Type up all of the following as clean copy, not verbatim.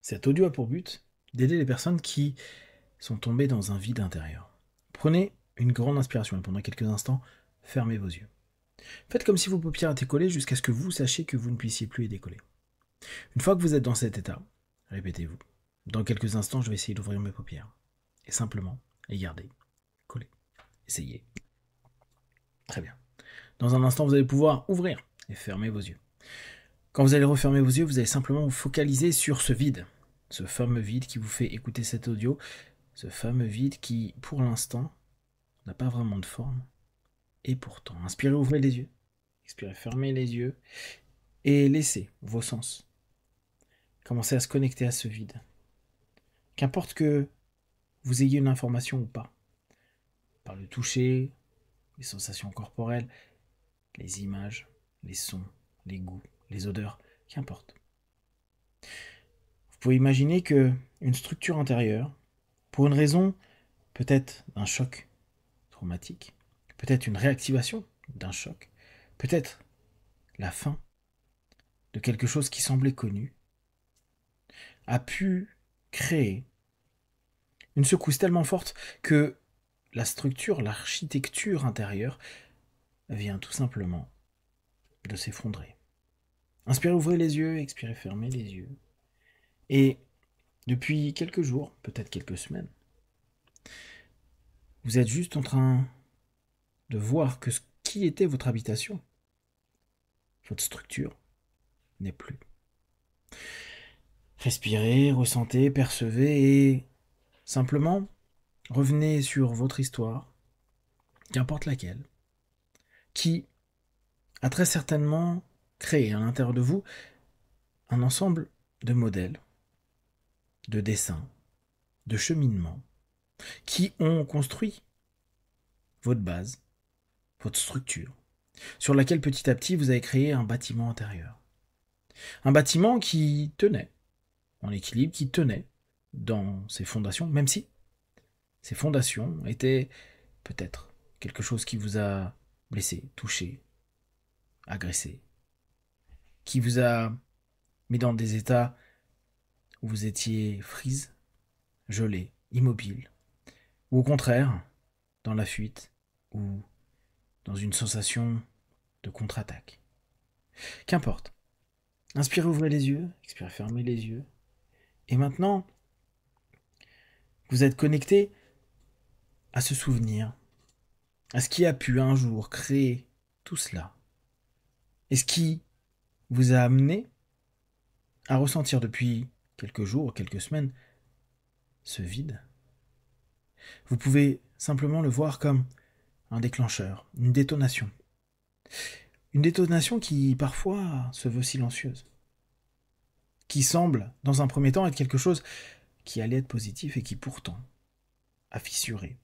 Cet audio a pour but d'aider les personnes qui sont tombées dans un vide intérieur. Prenez une grande inspiration et pendant quelques instants, fermez vos yeux. Faites comme si vos paupières étaient collées jusqu'à ce que vous sachiez que vous ne puissiez plus les décoller. Une fois que vous êtes dans cet état, répétez-vous. Dans quelques instants, je vais essayer d'ouvrir mes paupières. Et simplement, les garder, coller. Essayez. Très bien. Dans un instant, vous allez pouvoir ouvrir et fermer vos yeux. Quand vous allez refermer vos yeux, vous allez simplement vous focaliser sur ce vide. Ce fameux vide qui vous fait écouter cet audio. Ce fameux vide qui, pour l'instant, n'a pas vraiment de forme. Et pourtant, inspirez, ouvrez les yeux. Expirez, fermez les yeux. Et laissez vos sens commencer à se connecter à ce vide. Qu'importe que vous ayez une information ou pas. Par le toucher, les sensations corporelles, les images, les sons, les goûts, les odeurs, qu'importe. Vous pouvez imaginer que une structure intérieure, pour une raison peut-être d'un choc traumatique, peut-être une réactivation d'un choc, peut-être la fin de quelque chose qui semblait connu, a pu créer une secousse tellement forte que la structure, l'architecture intérieure vient tout simplement de s'effondrer. Inspirez, ouvrez les yeux, expirez, fermez les yeux. Et depuis quelques jours, peut-être quelques semaines, vous êtes juste en train de voir que ce qui était votre habitation, votre structure, n'est plus. Respirez, ressentez, percevez et simplement revenez sur votre histoire, qu'importe laquelle, qui a très certainement créé à l'intérieur de vous un ensemble de modèles, de dessins, de cheminements, qui ont construit votre base, votre structure, sur laquelle petit à petit vous avez créé un bâtiment intérieur. Un bâtiment qui tenait en équilibre, qui tenait dans ses fondations, même si ces fondations étaient peut-être quelque chose qui vous a blessé, touché, agressé, qui vous a mis dans des états où vous étiez frise, gelé, immobile, ou au contraire, dans la fuite, ou dans une sensation de contre-attaque. Qu'importe. Inspirez, ouvrez les yeux, expirez, fermez les yeux. Et maintenant, vous êtes connecté à ce souvenir, à ce qui a pu un jour créer tout cela. Et ce qui vous a amené à ressentir depuis quelques jours, quelques semaines, ce vide. Vous pouvez simplement le voir comme un déclencheur, une détonation. Une détonation qui parfois se veut silencieuse, qui semble, dans un premier temps, être quelque chose qui allait être positif et qui pourtant a fissuré,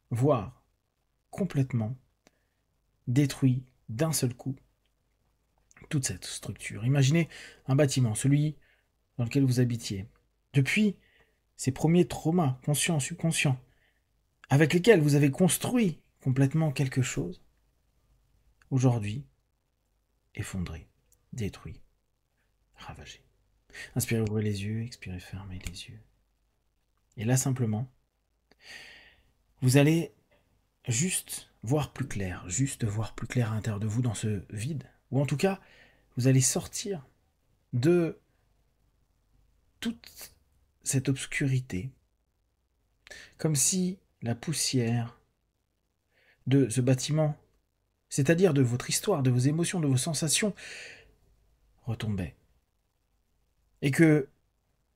voire complètement détruit d'un seul coup toute cette structure. Imaginez un bâtiment, celui dans lequel vous habitiez. Depuis ces premiers traumas, conscients, subconscients, avec lesquels vous avez construit complètement quelque chose, aujourd'hui, effondré, détruit, ravagé. Inspirez, ouvrez les yeux, expirez, fermez les yeux. Et là, simplement, vous allez juste voir plus clair, à l'intérieur de vous dans ce vide. Ou en tout cas, vous allez sortir de toute cette obscurité, comme si la poussière de ce bâtiment, c'est-à-dire de votre histoire, de vos émotions, de vos sensations, retombait. Et que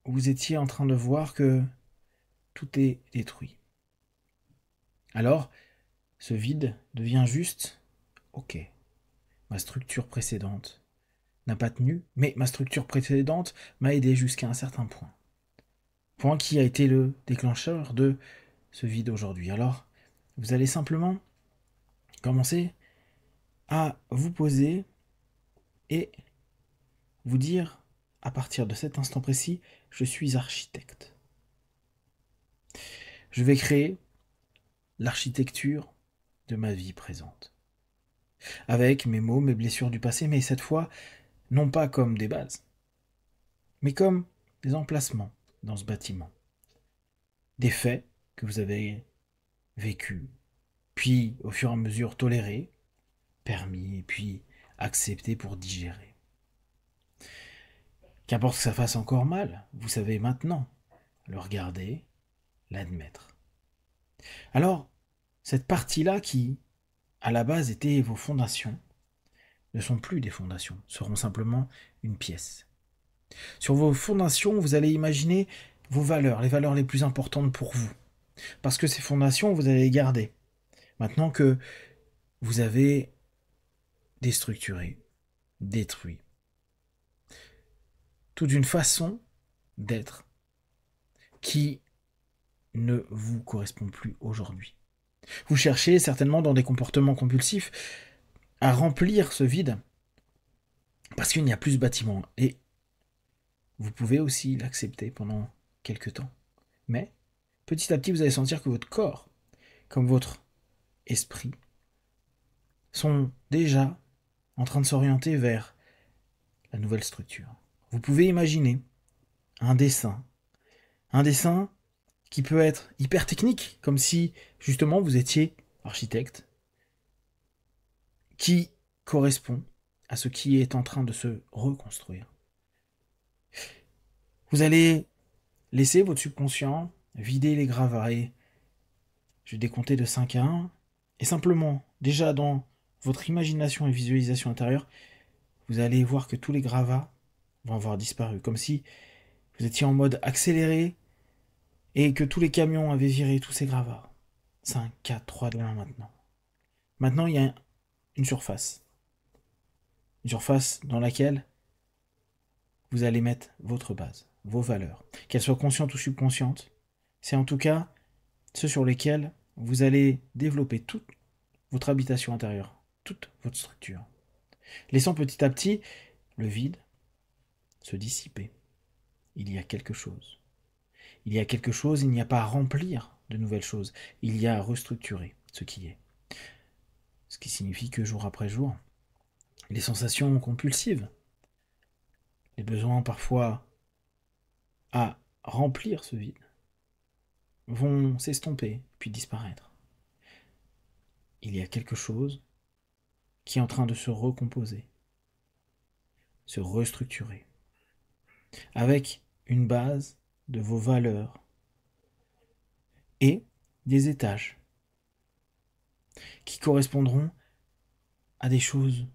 vous étiez en train de voir que tout est détruit. Alors, ce vide devient juste, ok, ma structure précédente n'a pas tenu, mais ma structure précédente m'a aidé jusqu'à un certain point. Point qui a été le déclencheur de ce vide aujourd'hui. Alors, vous allez simplement commencer à vous poser et vous dire, à partir de cet instant précis, je suis architecte. Je vais créer l'architecture de ma vie présente. Avec mes maux, mes blessures du passé, mais cette fois, non pas comme des bases, mais comme des emplacements dans ce bâtiment, des faits que vous avez vécus, puis au fur et à mesure tolérés, permis, et puis acceptés pour digérer. Qu'importe que ça fasse encore mal, vous savez maintenant le regarder, l'admettre. Alors, cette partie-là qui, à la base, était vos fondations, ne sont plus des fondations, seront simplement une pièce. Sur vos fondations, vous allez imaginer vos valeurs, les valeurs les plus importantes pour vous. Parce que ces fondations, vous allez les garder. Maintenant que vous avez déstructuré, détruit, toute une façon d'être qui ne vous correspond plus aujourd'hui. Vous cherchez certainement dans des comportements compulsifs à remplir ce vide parce qu'il n'y a plus ce bâtiment. Et vous pouvez aussi l'accepter pendant quelques temps. Mais petit à petit, vous allez sentir que votre corps, comme votre esprit, sont déjà en train de s'orienter vers la nouvelle structure. Vous pouvez imaginer un dessin qui peut être hyper technique, comme si justement vous étiez architecte, qui correspond à ce qui est en train de se reconstruire. Vous allez laisser votre subconscient vider les gravats et je vais décompter de 5 à 1 et simplement, déjà dans votre imagination et visualisation intérieure, vous allez voir que tous les gravats vont avoir disparu, comme si vous étiez en mode accéléré et que tous les camions avaient viré tous ces gravats. 5, 4, 3, 2, 1 maintenant. Maintenant, il y a une surface. Une surface dans laquelle vous allez mettre votre base, vos valeurs. Qu'elles soient conscientes ou subconscientes, c'est en tout cas ceux sur lesquels vous allez développer toute votre habitation intérieure, toute votre structure. Laissant petit à petit le vide se dissiper. Il y a quelque chose. Il y a quelque chose, il n'y a pas à remplir de nouvelles choses. Il y a à restructurer ce qui est. Ce qui signifie que jour après jour, les sensations compulsives, les besoins parfois à remplir ce vide, vont s'estomper puis disparaître. Il y a quelque chose qui est en train de se recomposer, se restructurer, avec une base de vos valeurs et des étages qui correspondront à des choses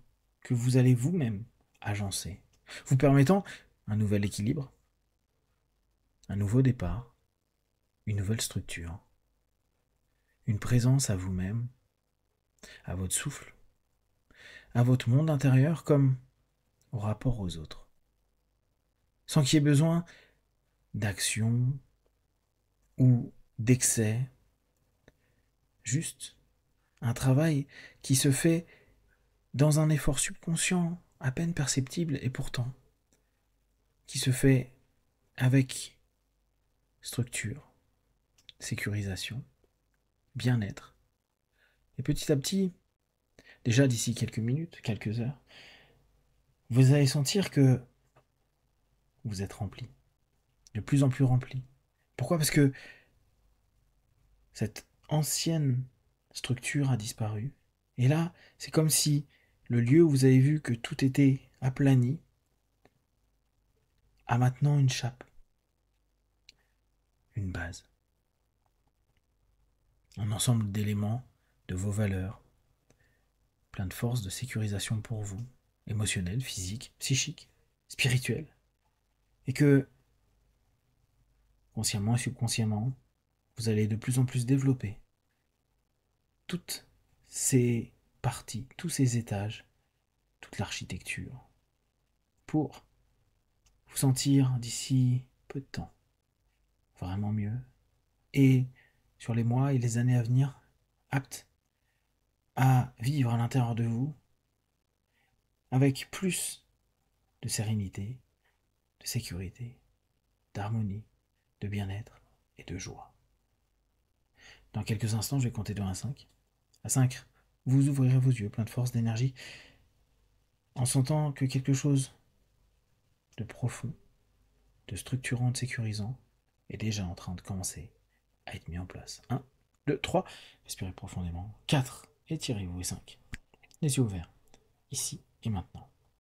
que vous allez vous-même agencer, vous permettant un nouvel équilibre, un nouveau départ, une nouvelle structure, une présence à vous-même, à votre souffle, à votre monde intérieur comme au rapport aux autres, sans qu'il y ait besoin d'action ou d'excès, juste un travail qui se fait dans un effort subconscient à peine perceptible et pourtant qui se fait avec structure, sécurisation, bien-être. Et petit à petit, déjà d'ici quelques minutes, quelques heures, vous allez sentir que vous êtes rempli, de plus en plus rempli. Pourquoi? Parce que cette ancienne structure a disparu. Et là, c'est comme si le lieu où vous avez vu que tout était aplani a maintenant une chape, une base, un ensemble d'éléments, de vos valeurs, plein de forces de sécurisation pour vous, émotionnelle, physique, psychique, spirituelle. Et que, consciemment et subconsciemment, vous allez de plus en plus développer toutes ces parties, tous ces étages, toute l'architecture, pour vous sentir d'ici peu de temps vraiment mieux et sur les mois et les années à venir apte à vivre à l'intérieur de vous avec plus de sérénité, de sécurité, d'harmonie, de bien-être et de joie. Dans quelques instants, je vais compter de 1 à 5. À 5, vous ouvrirez vos yeux pleins de force, d'énergie, en sentant que quelque chose de profond de structurant, de sécurisant est déjà en train de commencer à être mis en place. 1, 2, 3, respirez profondément. 4, étirez-vous. Et 5, les yeux ouverts, ici et maintenant.